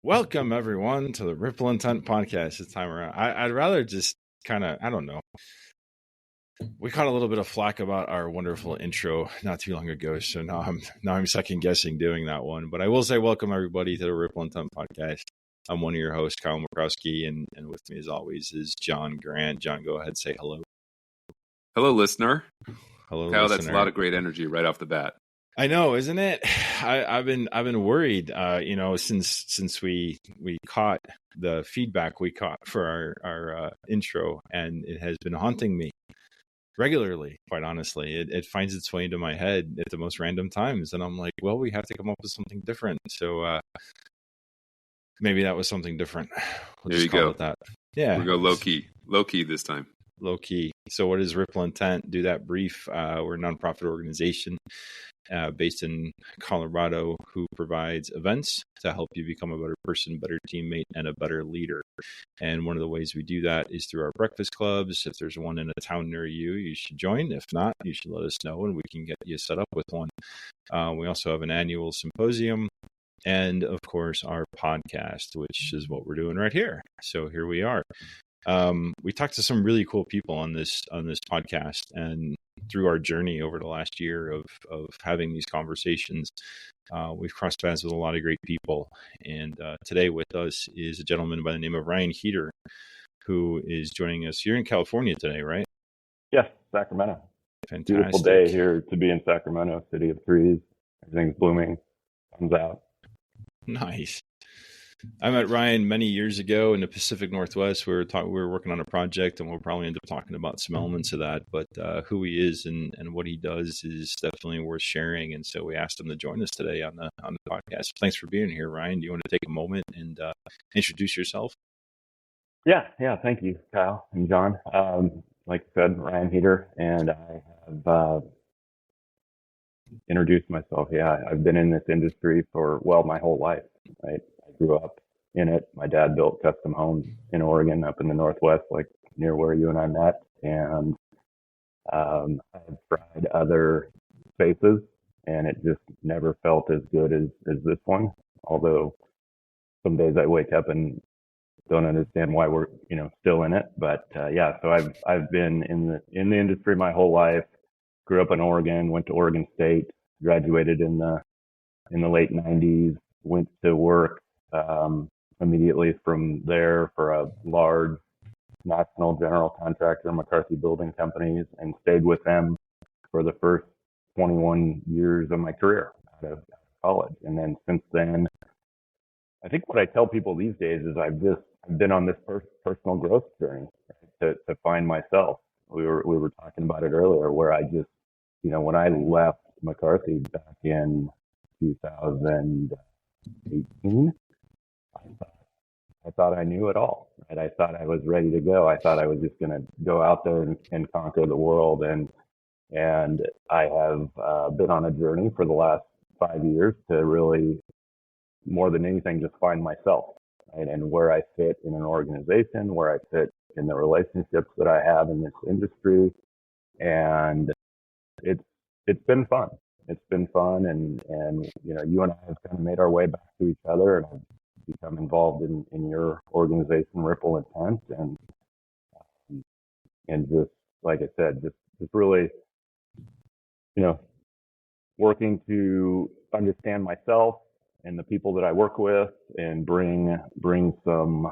Welcome, everyone, to the Ripple Intent podcast this time around. I'd rather just kind of, I don't know. We caught a little bit of flack about our wonderful intro not too long ago, so now I'm second guessing doing that one. But I will say welcome, everybody, to the Ripple Intent podcast. I'm one of your hosts, Kyle Murkowski, and with me, as always, is John Grant. John, go ahead, say hello. Hello, listener. Hello, Kyle, listener. that's a lot of great energy right off the bat. I know, isn't it? I've been worried, since we caught the feedback we caught for our intro, and it has been haunting me regularly. Quite honestly, it finds its way into my head at the most random times, and I'm like, well, we have to come up with something different. So maybe that was something different. We'll there just you call go. it that. Yeah, we'll go low key this time. Low key. So, what is Ripple Intent? Do that brief. We're a nonprofit organization based in Colorado who provides events to help you become a better person, better teammate, and a better leader. And one of the ways we do that is through our breakfast clubs. If there's one in a town near you, you should join. If not, you should let us know and we can get you set up with one. We also have an annual symposium and, of course, our podcast, which is what we're doing right here. So here we are. We talked to some really cool people on this podcast, and through our journey over the last year of having these conversations, we've crossed paths with a lot of great people. And today with us is a gentleman by the name of Ryan Heeter, who is joining us. You're in California today, right? Yes, Sacramento. Fantastic. Beautiful day here to be in Sacramento, city of trees. Everything's blooming, sun's out. Nice. I met Ryan many years ago in the Pacific Northwest. We were working on a project, and we'll probably end up talking about some elements of that. But who he is and what he does is definitely worth sharing. And so we asked him to join us today on the podcast. Thanks for being here, Ryan. Do you want to take a moment and introduce yourself? Yeah. Thank you, Kyle and John. Like you said, Ryan Heeter, and I have introduced myself. Yeah, I've been in this industry for my whole life. Right. Grew up in it. My dad built custom homes in Oregon, up in the Northwest, like near where you and I met. And I've tried other spaces, and it just never felt as good as this one. Although some days I wake up and don't understand why we're still in it. But so I've been in the industry my whole life. Grew up in Oregon, went to Oregon State, graduated in the late 90s, went to work immediately from there for a large national general contractor, McCarthy Building Companies, and stayed with them for the first 21 years of my career out of college. And then since then, I think what I tell people these days is I've been on this personal growth journey, right, to find myself. We were talking about it earlier, where I just, when I left McCarthy back in 2018, I thought I knew it all, right? I thought I was ready to go. I thought I was just going to go out there and conquer the world. And I have been on a journey for the last 5 years to really, more than anything, just find myself, right? And where I fit in an organization, where I fit in the relationships that I have in this industry. And it's been fun. It's been fun, and you and I have kind of made our way back to each other, and I've become involved in your organization, Ripple Intent, and just like I said, just really, working to understand myself and the people that I work with, and bring some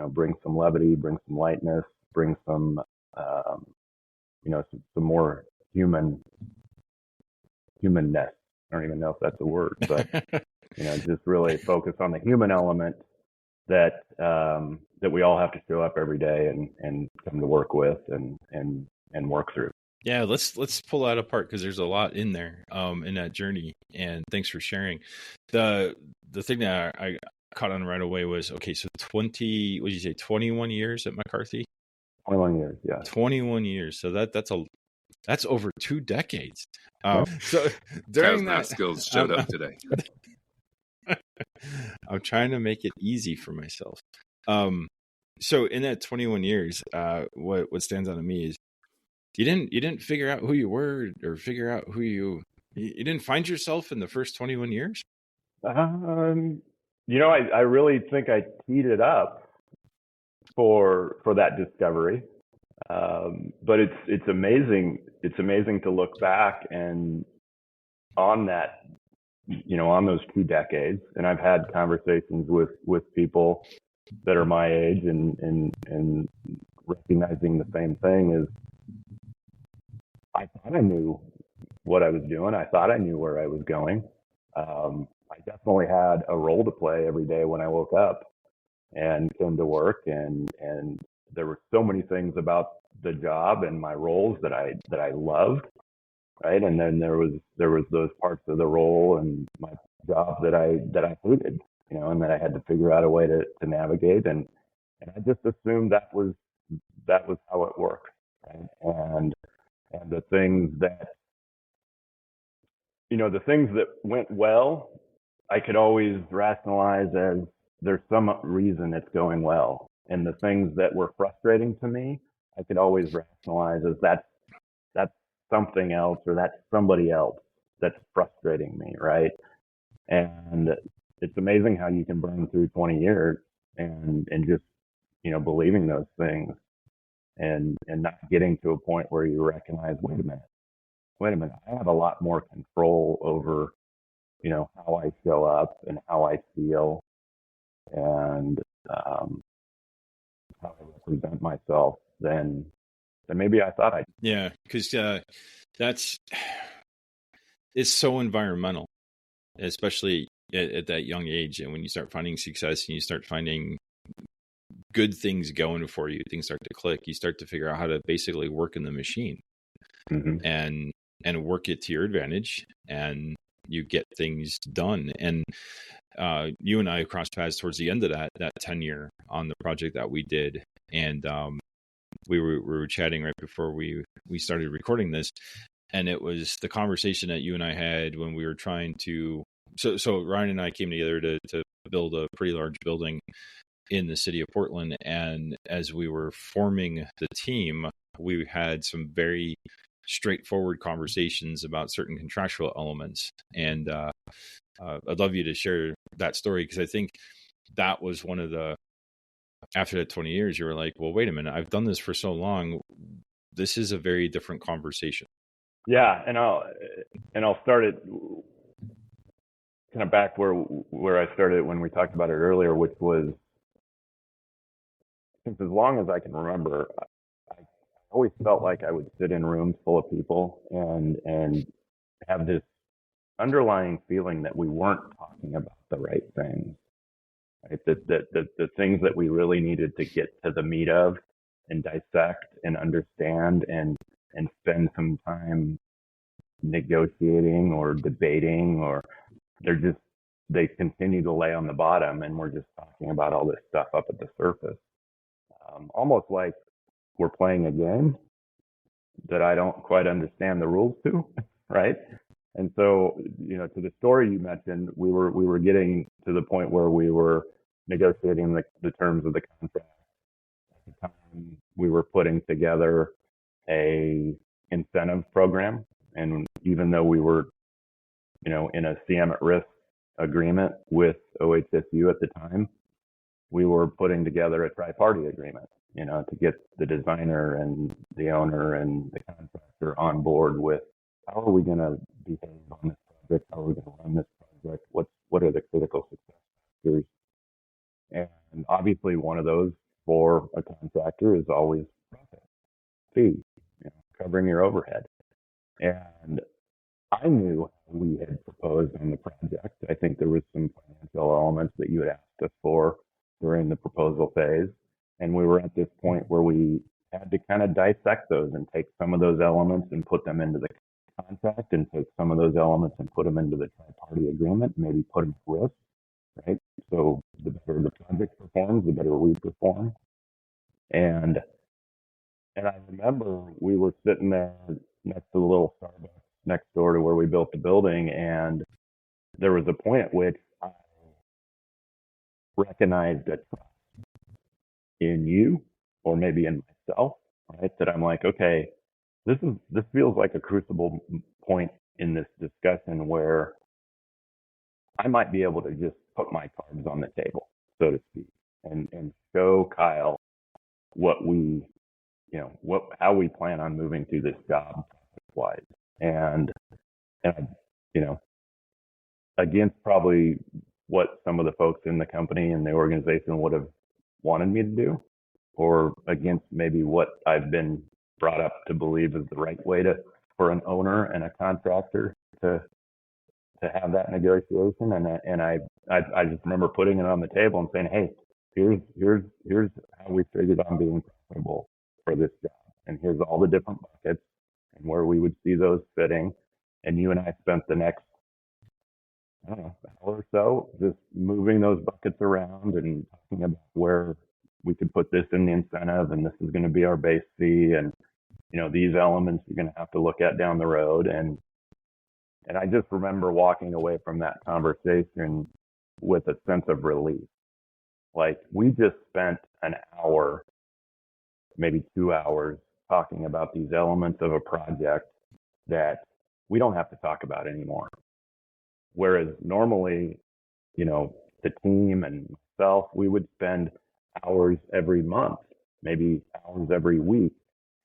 bring some levity, bring some lightness, bring some some more humanness. I don't even know if that's a word, but just really focus on the human element that we all have to show up every day and come to work with and work through. Yeah, let's pull that apart, because there's a lot in there in that journey. And thanks for sharing. The thing that I caught on right away was, okay, so 21 years at McCarthy? 21 years, yeah. 21 years. So that's over 2 decades. Yep. So during that skills showed up today. I'm trying to make it easy for myself. So in that 21 years, what stands out to me is you didn't figure out who you were, or figure out who you didn't find yourself in the first 21 years. I really think I teed it up for that discovery. But it's amazing. It's amazing to look back and on that, on those 2 decades. And I've had conversations with people that are my age and recognizing the same thing is I thought I knew what I was doing. I thought I knew where I was going. I definitely had a role to play every day when I woke up and came to work, and there were so many things about the job and my roles that I loved, right? And then there was those parts of the role and my job that I hated, and that I had to figure out a way to navigate, and I just assumed that was how it worked, right? And the things that the things that went well, I could always rationalize as there's some reason it's going well. And the things that were frustrating to me, I could always rationalize as that's something else, or that's somebody else that's frustrating me, right? And it's amazing how you can burn through 20 years and just, believing those things and not getting to a point where you recognize, wait a minute, I have a lot more control over, how I show up and how I feel and how I represent myself than maybe I thought I did. Yeah, because it's so environmental, especially at that young age. And when you start finding success and you start finding good things going for you, things start to click. You start to figure out how to basically work in the machine and work it to your advantage, and you get things done. And you and I crossed paths towards the end of that tenure on the project that we did, and we were chatting right before we started recording this, and it was the conversation that you and I had when we were trying to. So Ryan and I came together to build a pretty large building in the city of Portland, and as we were forming the team, we had some very straightforward conversations about certain contractual elements, and I'd love you to share that story, because I think that was one of the, after that 20 years, you were like, well, wait a minute, I've done this for so long. This is a very different conversation. Yeah. And I'll start it kind of back where I started when we talked about it earlier, which was, since as long as I can remember, I always felt like I would sit in rooms full of people and have this underlying feeling that we weren't talking about the right things, right? That the things that we really needed to get to the meat of and dissect and understand and spend some time negotiating or debating, or they continue to lay on the bottom, and we're just talking about all this stuff up at the surface. Almost like we're playing a game that I don't quite understand the rules to, right? And so, to the story you mentioned, we were getting to the point where we were negotiating the terms of the contract. At the time, we were putting together a incentive program, and even though we were, in a CM at risk agreement with OHSU at the time, we were putting together a tri-party agreement, to get the designer and the owner and the contractor on board with how are we going to behave on this project? How are we going to run this project? What are the critical success factors? And obviously one of those for a contractor is always profit, fee, covering your overhead. And I knew we had proposed on the project. I think there was some financial elements that you had asked us for during the proposal phase. And we were at this point where we had to kind of dissect those and take some of those elements and put them into the contract, and take some of those elements and put them into the tri-party agreement, maybe put them at risk, right? So the better the project performs, the better we perform. And I remember we were sitting there next to the little Starbucks next door to where we built the building, and there was a point at which I recognized a trust in you, or maybe in myself, right? That I'm like, okay, this feels like a crucible point in this discussion where I might be able to just put my cards on the table, so to speak, and show Kyle what we, how we plan on moving through this job wise. And you know, against probably what some of the folks in the company and the organization would have wanted me to do, or against maybe what I've been brought up to believe is the right way for an owner and a contractor to have that negotiation. And I just remember putting it on the table and saying, hey, here's how we figured on being profitable for this job. And here's all the different buckets and where we would see those fitting. And you and I spent the next, I don't know, hour or so just moving those buckets around and talking about where we could put this in the incentive, and this is going to be our base fee, and these elements you're going to have to look at down the road. And I just remember walking away from that conversation with a sense of relief. Like, we just spent an hour, maybe 2 hours, talking about these elements of a project that we don't have to talk about anymore. Whereas normally, the team and myself, we would spend hours every month, maybe hours every week,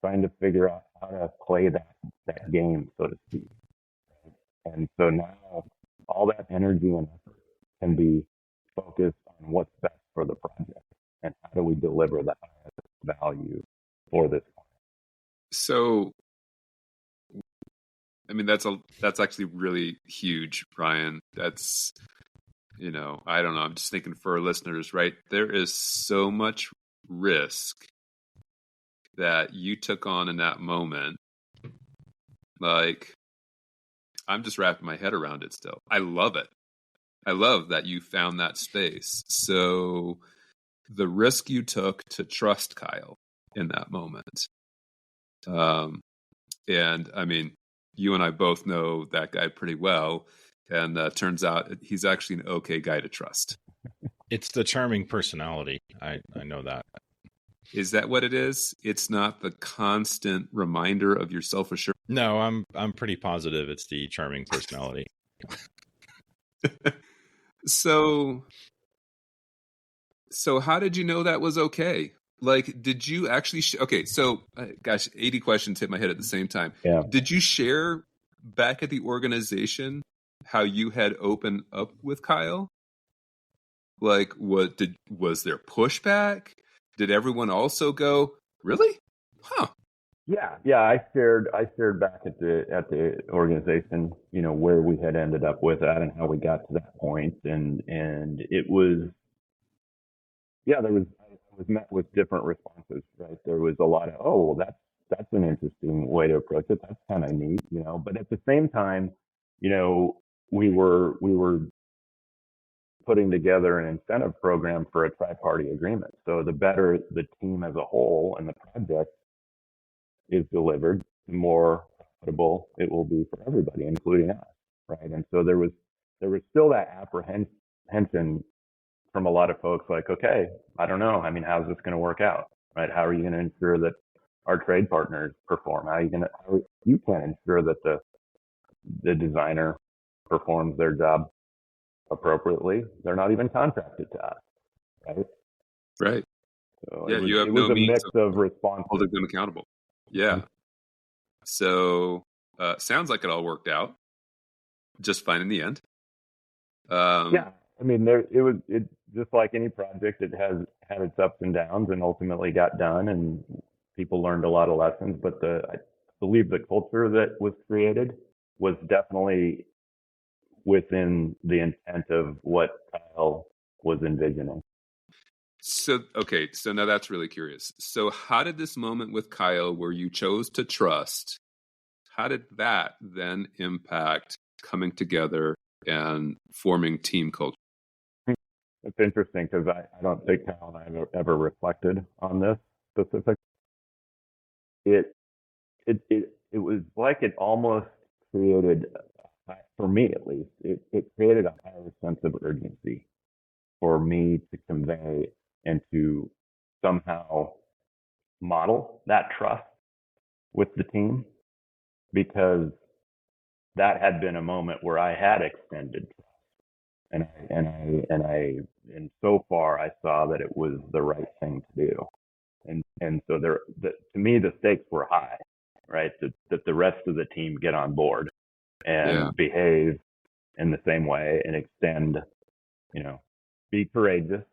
trying to figure out how to play that game, so to speak. And so now all that energy and effort can be focused on what's best for the project and how do we deliver the highest value for this client. So, I mean, that's actually really huge, Ryan. That's, I don't know. I'm just thinking for our listeners, right? There is so much risk that you took on in that moment. Like, I'm just wrapping my head around it still. I love it. I love that you found that space. So the risk you took to trust Kyle in that moment. And I mean, you and I both know that guy pretty well. And turns out he's actually an okay guy to trust. It's the charming personality. I know that. Is that what it is? It's not the constant reminder of your self-assurance. No, I'm pretty positive it's the charming personality. So how did you know that was okay? Like, did you actually okay, so gosh, 80 questions hit my head at the same time. Yeah. Did you share back at the organization how you had opened up with Kyle? Like, was there pushback? Did everyone also go, really? Huh. Yeah. I shared back at the organization, where we had ended up with that and how we got to that point. And it was, I was met with different responses, right? There was a lot of, oh, well, that's an interesting way to approach it. That's kind of neat, but at the same time, we were putting together an incentive program for a tri-party agreement. So the better the team as a whole and the project is delivered, the more profitable it will be for everybody, including us, right? And so there was still that apprehension from a lot of folks, like, okay, I don't know. I mean, how's this going to work out, right? How are you going to ensure that our trade partners perform? How you can't ensure that the designer performs their job appropriately. They're not even contracted to us, right? Right. So yeah, you have it no was a means mix of responses. Holding them accountable. Yeah. Mm-hmm. So sounds like it all worked out just fine in the end. Yeah, I mean, it just like any project, it has had its ups and downs, and ultimately got done, and people learned a lot of lessons. But I believe the culture that was created was definitely within the intent of what Kyle was envisioning. So now that's really curious. So how did this moment with Kyle, where you chose to trust, how did that then impact coming together and forming team culture? It's interesting because I don't think Kyle and I have ever reflected on this specific. It was like it almost created, for me at least, it created a higher sense of urgency for me to convey and to somehow model that trust with the team, because that had been a moment where I had extended trust And so far I saw that it was the right thing to do. And so to me, the stakes were high, right? That the rest of the team get on board and behave in the same way and extend, be courageous,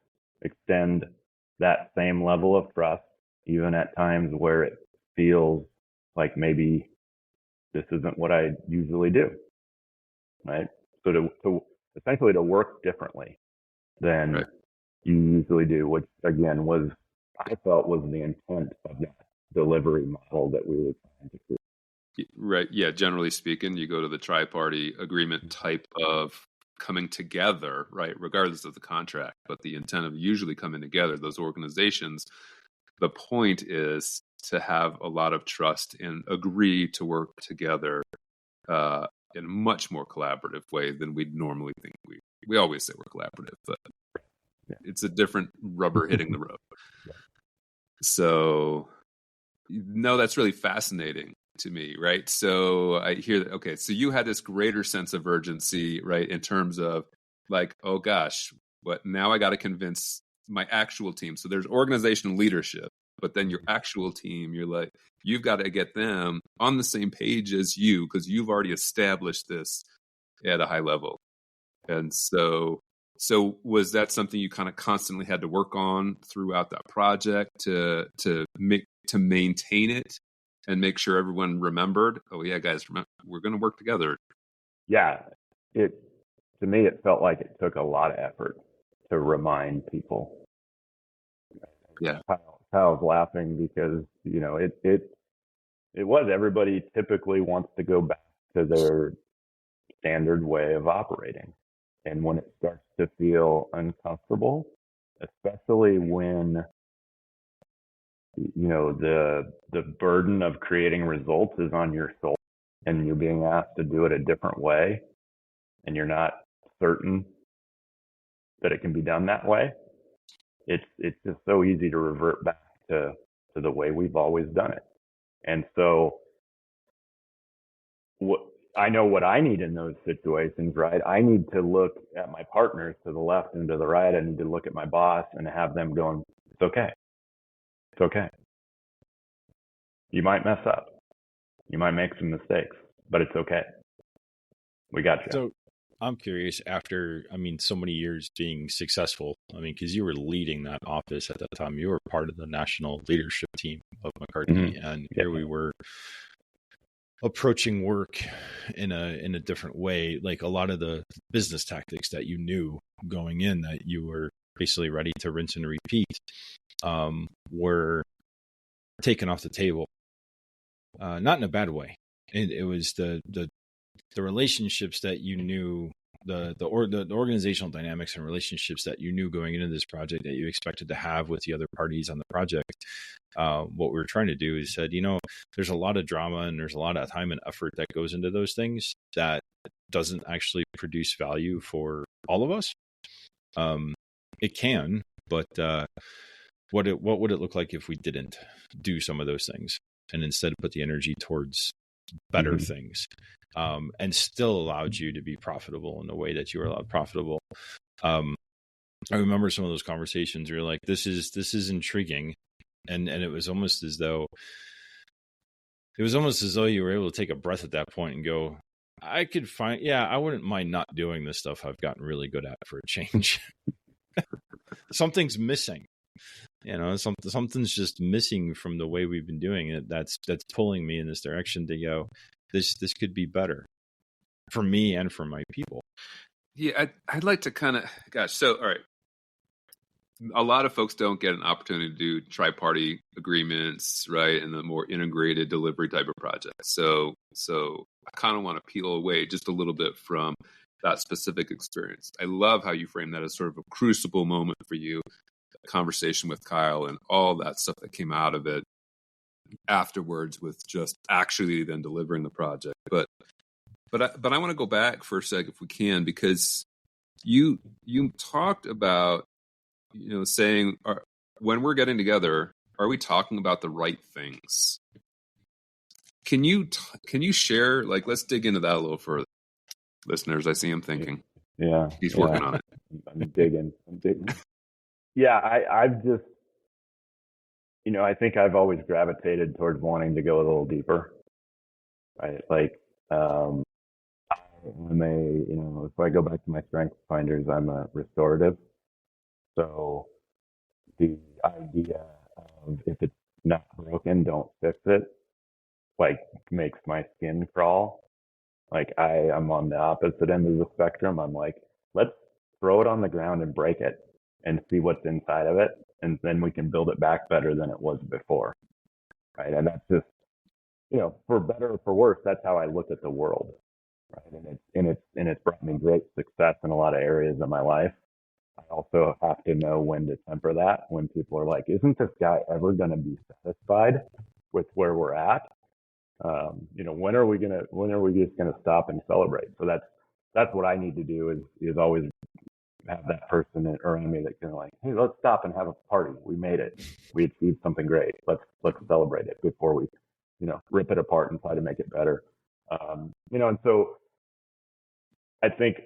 extend that same level of trust, even at times where it feels like maybe this isn't what I usually do, right? So to essentially to work differently than you usually do, which again I felt was the intent of that delivery model that we were trying to create. Right. Yeah. Generally speaking, you go to the tri-party agreement type of coming together, right? Regardless of the contract, but the intent of usually coming together, those organizations, the point is to have a lot of trust and agree to work together in a much more collaborative way than we'd normally think. We always say we're collaborative, but it's a different rubber hitting the road. So, no, that's really fascinating to me, right? So I hear that, okay, so you had this greater sense of urgency, right, in terms of like, oh gosh, what now I got to convince my actual team. So there's organizational leadership, but then your actual team, you're like, you've got to get them on the same page as you because you've already established this at a high level. And so was that something you kind of constantly had to work on throughout that project to maintain it and make sure everyone remembered, oh yeah, guys, we're going to work together? Yeah, to me, it felt like it took a lot of effort to remind people. Yeah. Kyle's laughing because, it was everybody typically wants to go back to their standard way of operating. And when it starts to feel uncomfortable, especially when, the burden of creating results is on your soul and you're being asked to do it a different way and you're not certain that it can be done that way, it's just so easy to revert back to the way we've always done it. And so I know what I need in those situations, right? I need to look at my partners to the left and to the right. I need to look at my boss and have them going, it's okay. It's okay. You might mess up. You might make some mistakes, but it's okay. We got you. So I'm curious, after, so many years being successful, because you were leading that office at that time, you were part of the national leadership team of McCarthy, and here we were approaching work in a different way. Like a lot of the business tactics that you knew going in that you were basically ready to rinse and repeat were taken off the table, not in a bad way. It was the relationships that you knew, the organizational dynamics and relationships that you knew going into this project that you expected to have with the other parties on the project. What we were trying to do is said, there's a lot of drama and there's a lot of time and effort that goes into those things that doesn't actually produce value for all of us. It can, but what would it look like if we didn't do some of those things and instead put the energy towards better things, and still allowed you to be profitable in the way that you were allowed profitable? I remember some of those conversations where you're like, this is intriguing. And it was almost as though you were able to take a breath at that point and go, I wouldn't mind not doing this stuff I've gotten really good at for a change. Something's missing. Something's just missing from the way we've been doing it. That's pulling me in this direction to go, this could be better for me and for my people. Yeah, I'd like to so, all right. A lot of folks don't get an opportunity to do tri-party agreements, right, and the more integrated delivery type of projects. So I kind of want to peel away just a little bit from that specific experience. I love how you frame that as sort of a crucible moment for you, a conversation with Kyle and all that stuff that came out of it afterwards with just actually then delivering the project. But I want to go back for a sec if we can, because you talked about, saying, when we're getting together, are we talking about the right things? Can you share, let's dig into that a little further, listeners? I see them thinking. Yeah. He's working on it. I'm digging. Yeah, I've just, I think I've always gravitated towards wanting to go a little deeper, right? Like, I'm if I go back to my strength finders, I'm a restorative. So the idea of if it's not broken, don't fix it, like makes my skin crawl. Like I'm on the opposite end of the spectrum. I'm like, let's throw it on the ground and break it and see what's inside of it. And then we can build it back better than it was before. Right. And that's just, for better or for worse, that's how I look at the world. Right. And it's brought me great success in a lot of areas of my life. I also have to know when to temper that when people are like, isn't this guy ever going to be satisfied with where we're at? When are we just gonna stop and celebrate? So that's what I need to do is always have that person around me that can like, hey, let's stop and have a party. We made it. We achieved something great. Let's celebrate it before we, rip it apart and try to make it better. And so I think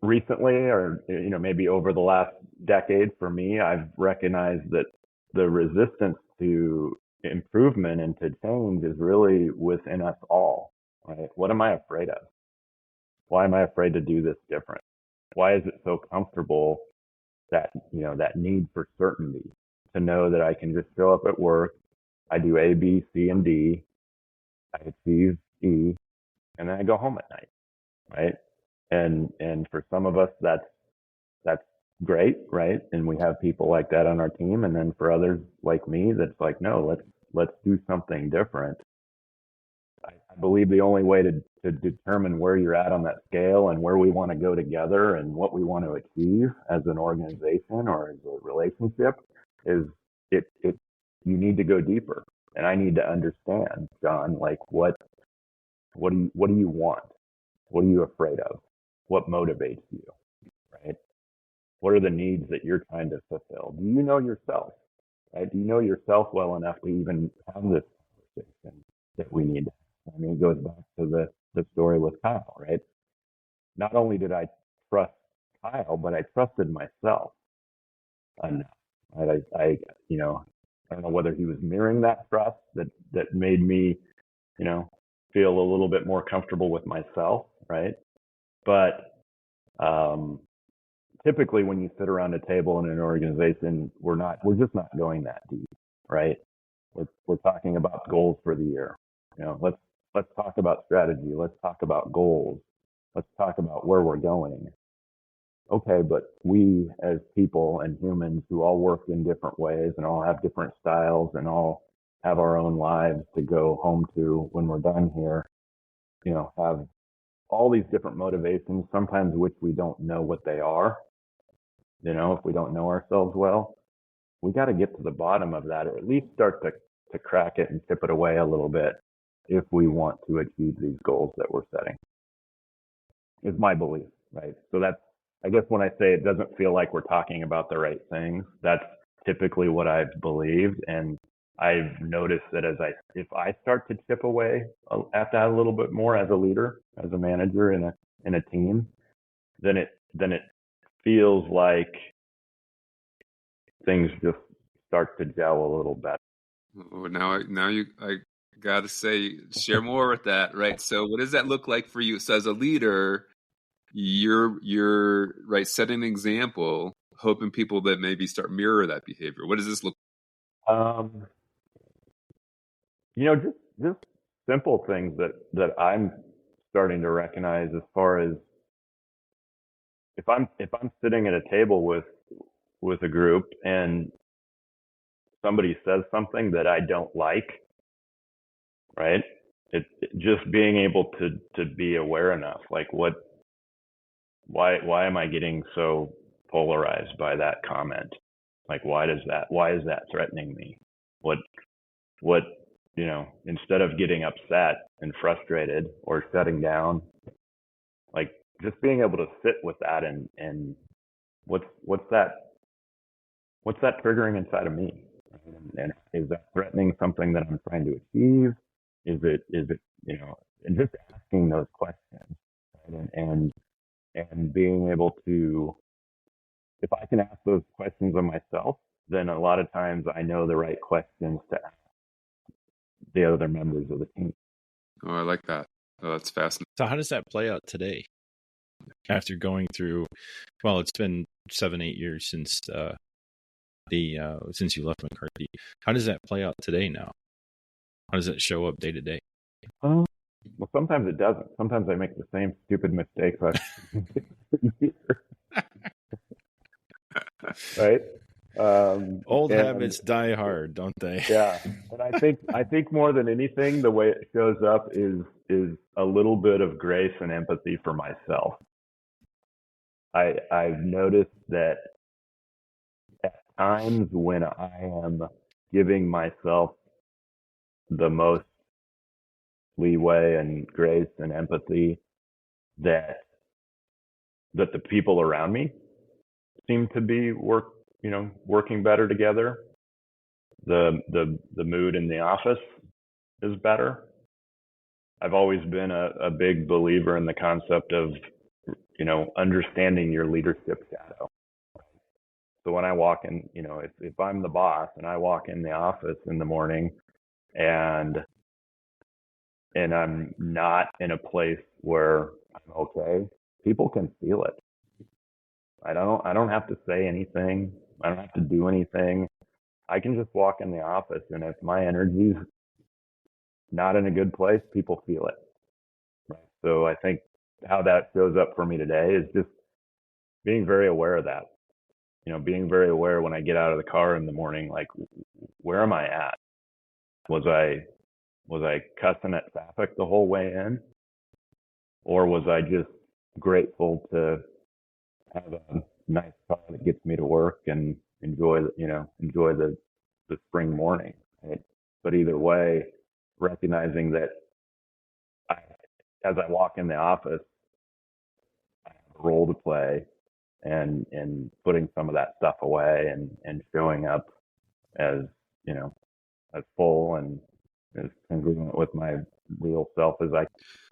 recently, or maybe over the last decade, for me, I've recognized that the resistance to improvement and to change is really within us all, right? What am I afraid of? Why am I afraid to do this different? Why is it so comfortable that, that need for certainty to know that I can just show up at work, I do A, B, C, and D, I achieve E, and then I go home at night, right? And for some of us, that's great, right? And we have people like that on our team. And then for others like me, that's like, no, let's do something different. I believe the only way to determine where you're at on that scale and where we want to go together and what we want to achieve as an organization or as a relationship is you need to go deeper. And I need to understand, John, like what do you want? What are you afraid of? What motivates you, right? What are the needs that you're trying to fulfill? Do you know yourself, right? Do you know yourself well enough to even have this conversation that we need? I mean, it goes back to the story with Kyle, right? Not only did I trust Kyle, but I trusted myself enough. Right? I don't know whether he was mirroring that trust that made me, feel a little bit more comfortable with myself, right? But typically when you sit around a table in an organization, we're just not going that deep, right? We're talking about goals for the year. Let's talk about strategy. Let's talk about goals. Let's talk about where we're going. Okay, but we as people and humans who all work in different ways and all have different styles and all have our own lives to go home to when we're done here, have all these different motivations, sometimes which we don't know what they are. If we don't know ourselves well, we got to get to the bottom of that, or at least start to crack it and chip it away a little bit if we want to achieve these goals that we're setting, is my belief, right? So that's, I guess when I say it doesn't feel like we're talking about the right things, that's typically what I've believed. And I've noticed that if I start to chip away at that a little bit more as a leader, as a manager in a team, then it feels like things just start to gel a little better. Well, I got to say, share more with that, right? So what does that look like for you? So as a leader, you're right, setting an example, hoping people that maybe start mirror that behavior. What does this look just simple things that I'm starting to recognize as far as if I'm sitting at a table with a group and somebody says something that I don't like, right? It just being able to be aware enough, like why am I getting so polarized by that comment? Like why is that threatening me? What instead of getting upset and frustrated or shutting down, like just being able to sit with that and what's that triggering inside of me? And is that threatening something that I'm trying to achieve? Is it and just asking those questions, right? And and being able to, if I can ask those questions of myself, then a lot of times I know the right questions to ask the other members of the team. Oh, I like that. Oh, that's fascinating. So how does that play out today? After going through, well, it's been 7-8 years since since you left McCarthy. How does that play out today now? How does it show up day to day? Well, sometimes it doesn't. Sometimes I make the same stupid mistakes right? Old habits die hard, don't they? Yeah, and I think more than anything, the way it shows up is a little bit of grace and empathy for myself. I've noticed that at times when I am giving myself the most leeway and grace and empathy, that the people around me seem to be working better together. The mood in the office is better. I've always been a big believer in the concept of, understanding your leadership shadow. So when I walk in, if I'm the boss and I walk in the office in the morning and I'm not in a place where I'm okay, people can feel it. I don't have to say anything. I don't have to do anything. I can just walk in the office, and if my energy's not in a good place, people feel it. Right? So I think how that shows up for me today is just being very aware of that. Being very aware when I get out of the car in the morning, like, where am I at? Was I cussing at traffic the whole way in? Or was I just grateful to have a nice car that gets me to work and enjoy the spring morning, right? But either way, recognizing that as I walk in the office, I have a role to play, and putting some of that stuff away and showing up as as full and as congruent with my real self as I.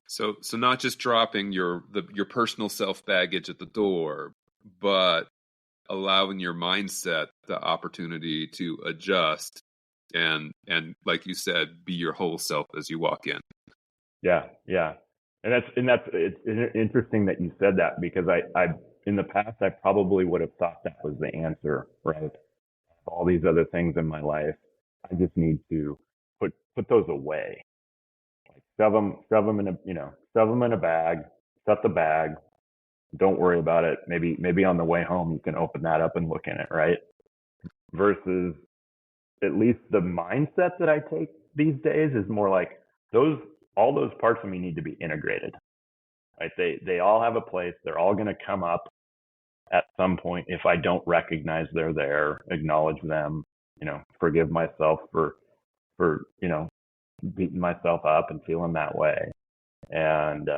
So not just dropping your personal self baggage at the door, but allowing your mindset the opportunity to adjust and like you said, be your whole self as you walk in. Yeah. And it's interesting that you said that, because I in the past I probably would have thought that was the answer, right? All these other things in my life, I just need to put those away. Like shove them in a bag, shut the bag. Don't worry about it. Maybe on the way home you can open that up and look in it, right? Versus, at least the mindset that I take these days is more like all those parts of me need to be integrated. Right? They all have a place. They're all going to come up at some point. If I don't recognize they're there, acknowledge them, forgive myself for beating myself up and feeling that way. And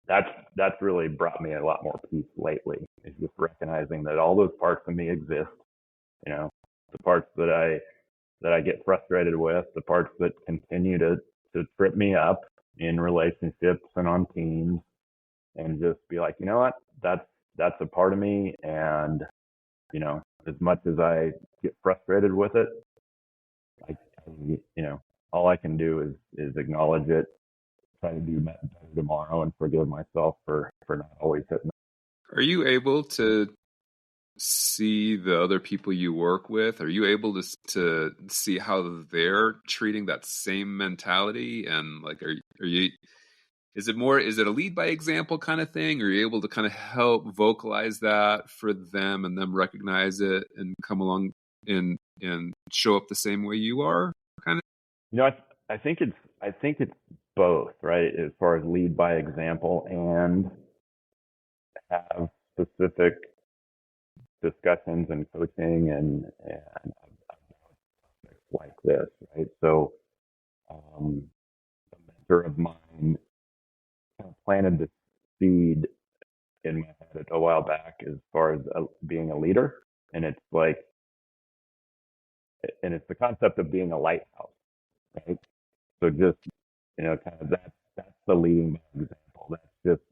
that's really brought me a lot more peace lately. Is just recognizing that all those parts of me exist. The parts that I get frustrated with, the parts that continue to trip me up in relationships and on teams, and just be like, you know what, that's a part of me. And, as much as I get frustrated with it, all I can do is acknowledge it, try to do better tomorrow, and forgive myself for not always hitting. Are you able to see the other people you work with? Are you able to see how they're treating that same mentality? And like, are you, is it a lead by example kind of thing? Are you able to kind of help vocalize that for them and them recognize it and come along and show up the same way you are? Kind of. I think it's both, right? As far as lead by example and have specific discussions and coaching and like this, right? So a mentor of mine kind of planted the seed in my head a while back as far as being a leader, and it's the concept of being a lighthouse, right? So just kind of that's the leading by example. That's just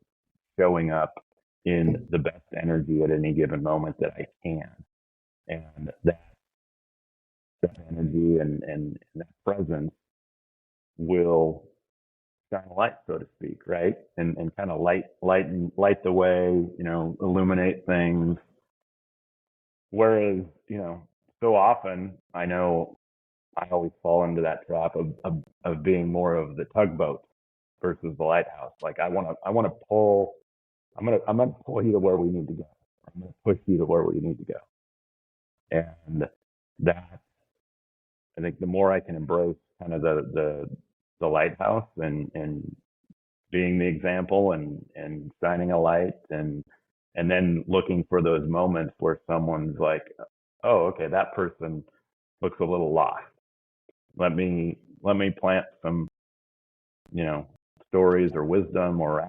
showing up in the best energy at any given moment that I can. And that energy and that presence will shine a light, so to speak, right? And kind of light the way, illuminate things. Whereas, so often I know I always fall into that trap of being more of the tugboat versus the lighthouse. Like I'm gonna pull you to where we need to go. I'm gonna push you to where we need to go. And that, I think the more I can embrace kind of the lighthouse and being the example and shining a light and then looking for those moments where someone's like, oh, okay, that person looks a little lost. Let me plant some, stories or wisdom or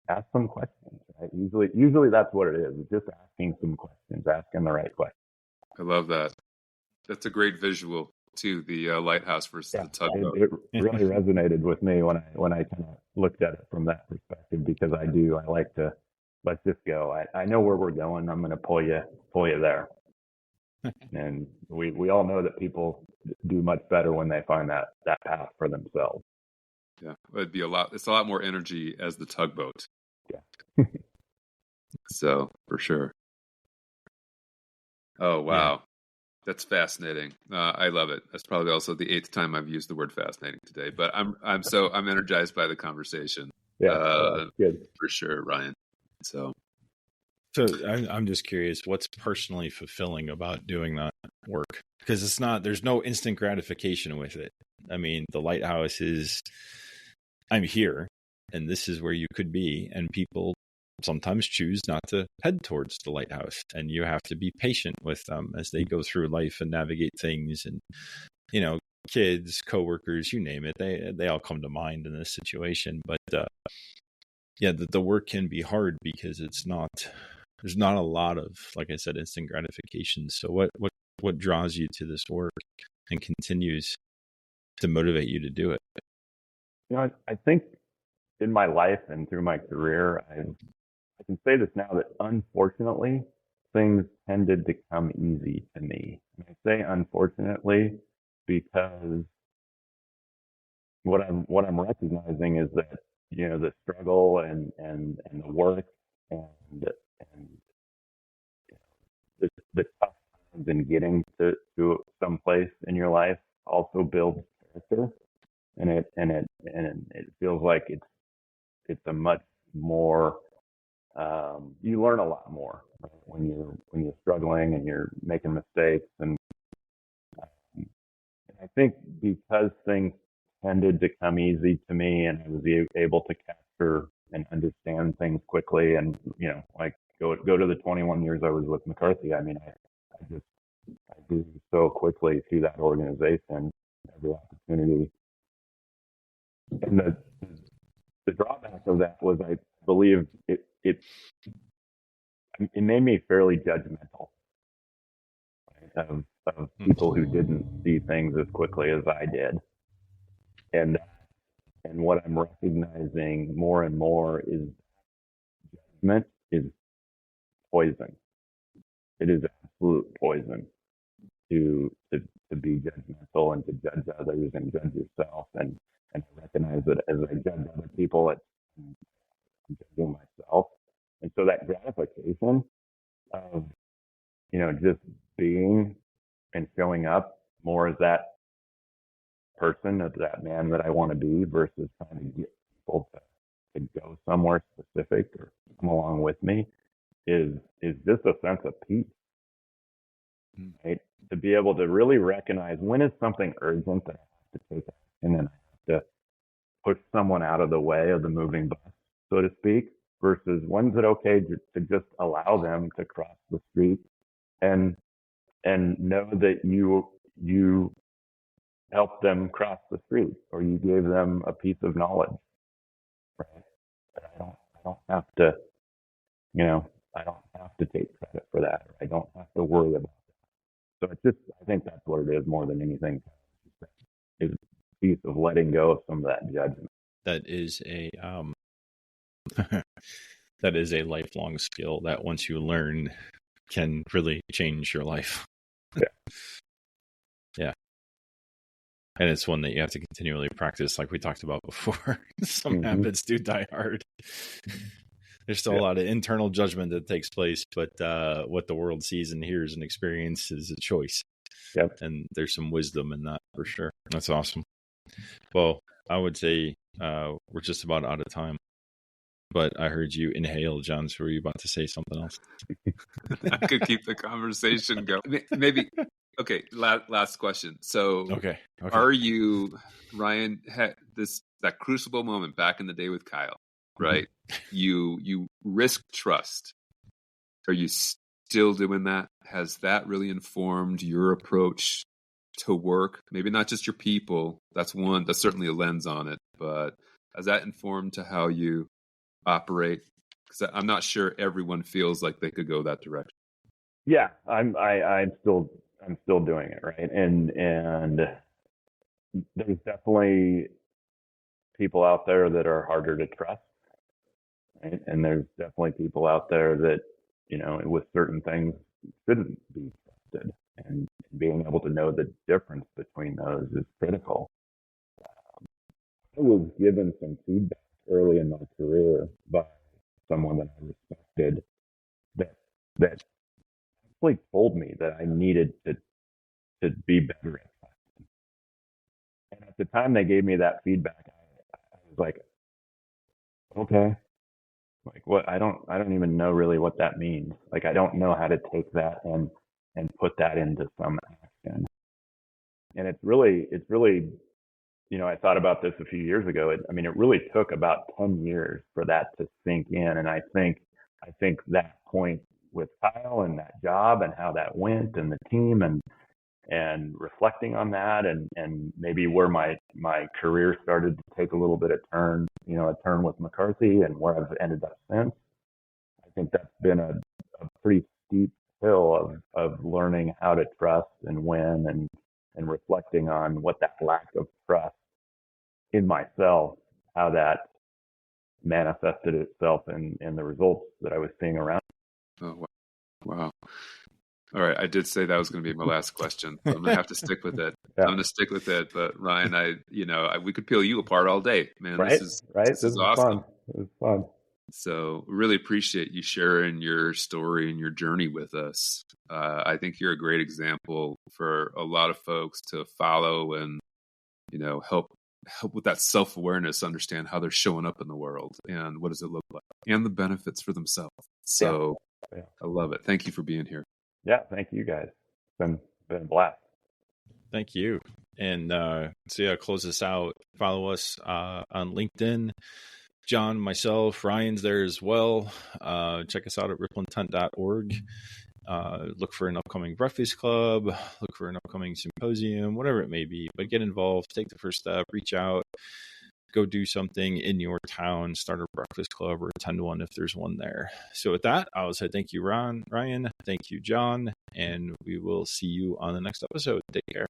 ask some questions, right? Usually that's what it is. It's just asking some questions, asking the right questions. I love that. That's a great visual too. The lighthouse versus the tugboat. It really resonated with me when I kind of looked at it from that perspective, because I like to, let's just go. I know where we're going. I'm going to pull you there. And we all know that people do much better when they find that path for themselves. Yeah, it's a lot more energy as the tugboat. Yeah. So for sure. Oh, wow. Yeah. That's fascinating. I love it. That's probably also the 8th time I've used the word fascinating today, but I'm energized by the conversation. Yeah. Good. For sure, Ryan. So I'm just curious, what's personally fulfilling about doing that work? Because there's no instant gratification with it. I mean, the lighthouse is, I'm here and this is where you could be. And people sometimes choose not to head towards the lighthouse, and you have to be patient with them as they go through life and navigate things. And, kids, coworkers, you name it, they all come to mind in this situation. But the work can be hard because there's not a lot of, like I said, instant gratification. So what draws you to this work and continues to motivate you to do it? I think in my life and through my career, I can say this now, that unfortunately things tended to come easy to me. And I say unfortunately because what I'm recognizing is that, the struggle and the work and the tough times in getting to some place in your life also builds character, and it feels like it's a much more, you learn a lot more, right? when you're struggling and you're making mistakes, and I think because things tended to come easy to me and I was able to capture and understand things quickly, and like go to the 21 years I was with McCarthy. I mean, I grew so quickly through that organization, every opportunity. And the drawback of that was, I believe it made me fairly judgmental, right, of people who didn't see things as quickly as I did. And what I'm recognizing more and more is judgment is poison. It is absolute poison to be judgmental and to judge others and judge yourself, and recognize that as I judge other people, I'm judging myself. And so that gratification of, just being and showing up more as that person, as that man that I want to be, versus trying to get people to go somewhere specific or come along with me, is just a sense of peace, right? To be able to really recognize when is something urgent that I have to take action, and I have to push someone out of the way of the moving bus, so to speak, versus when's it okay to just allow them to cross the street and know that you helped them cross the street, or you gave them a piece of knowledge, right? But I don't have to, I don't have to take credit for that, or I don't have to worry about that. So it's just, I think that's what it is more than anything, is a piece of letting go of some of that judgment. That is a that is a lifelong skill that once you learn can really change your life. Yeah. Yeah. And it's one that you have to continually practice, like we talked about before. Some habits do die hard. There's still a lot of internal judgment that takes place, but what the world sees and hears and experiences is a choice. Yep. And there's some wisdom in that for sure. That's awesome. Well, I would say we're just about out of time. But I heard you inhale, John. So were you about to say something else? I could keep the conversation going. Maybe. Okay. Last question. So, okay. Are you, Ryan? That crucible moment back in the day with Kyle, right? You risk trust. Are you still doing that? Has that really informed your approach to work? Maybe not just your people. That's certainly a lens on it. But has that informed to how you operate? Because I'm not sure everyone feels like they could go that direction. Yeah, I'm still doing it, right? And there's definitely people out there that are harder to trust, right? And there's definitely people out there that, with certain things shouldn't be trusted. And being able to know the difference between those is critical. I was given some feedback early in my career by someone that I respected that actually told me that I needed to be better at that. And at the time they gave me that feedback, I was like, okay, like what? I don't even know really what that means. Like I don't know how to take that and put that into some action. And it's really, I thought about this a few years ago. It really took about 10 years for that to sink in. And I think that point with Kyle and that job and how that went and the team and reflecting on that and maybe where my career started to take a little bit of turn, a turn with McCarthy and where I've ended up since. I think that's been a pretty steep hill of learning how to trust and win and reflecting on what that lack of trust in myself, how that manifested itself in the results that I was seeing around. Oh, wow. All right. I did say that was going to be my last question. So I'm going to have to stick with it. Yeah. I'm going to stick with it. But Ryan, we could peel you apart all day, man. Right? This is awesome. Fun. It was fun. So really appreciate you sharing your story and your journey with us. I think you're a great example for a lot of folks to follow and, help with that self-awareness, understand how they're showing up in the world and what does it look like and the benefits for themselves. So yeah. I love it. Thank you for being here. Yeah. Thank you guys. It's been a blast. Thank you. And close this out. Follow us on LinkedIn. John, myself, Ryan's there as well. Check us out at ripplintent.org. Look for an upcoming breakfast club, look for an upcoming symposium, whatever it may be, but get involved, take the first step, reach out, go do something in your town, start a breakfast club or attend one if there's one there. So with that, I will say thank you, Ryan, thank you, John, and we will see you on the next episode. Take care.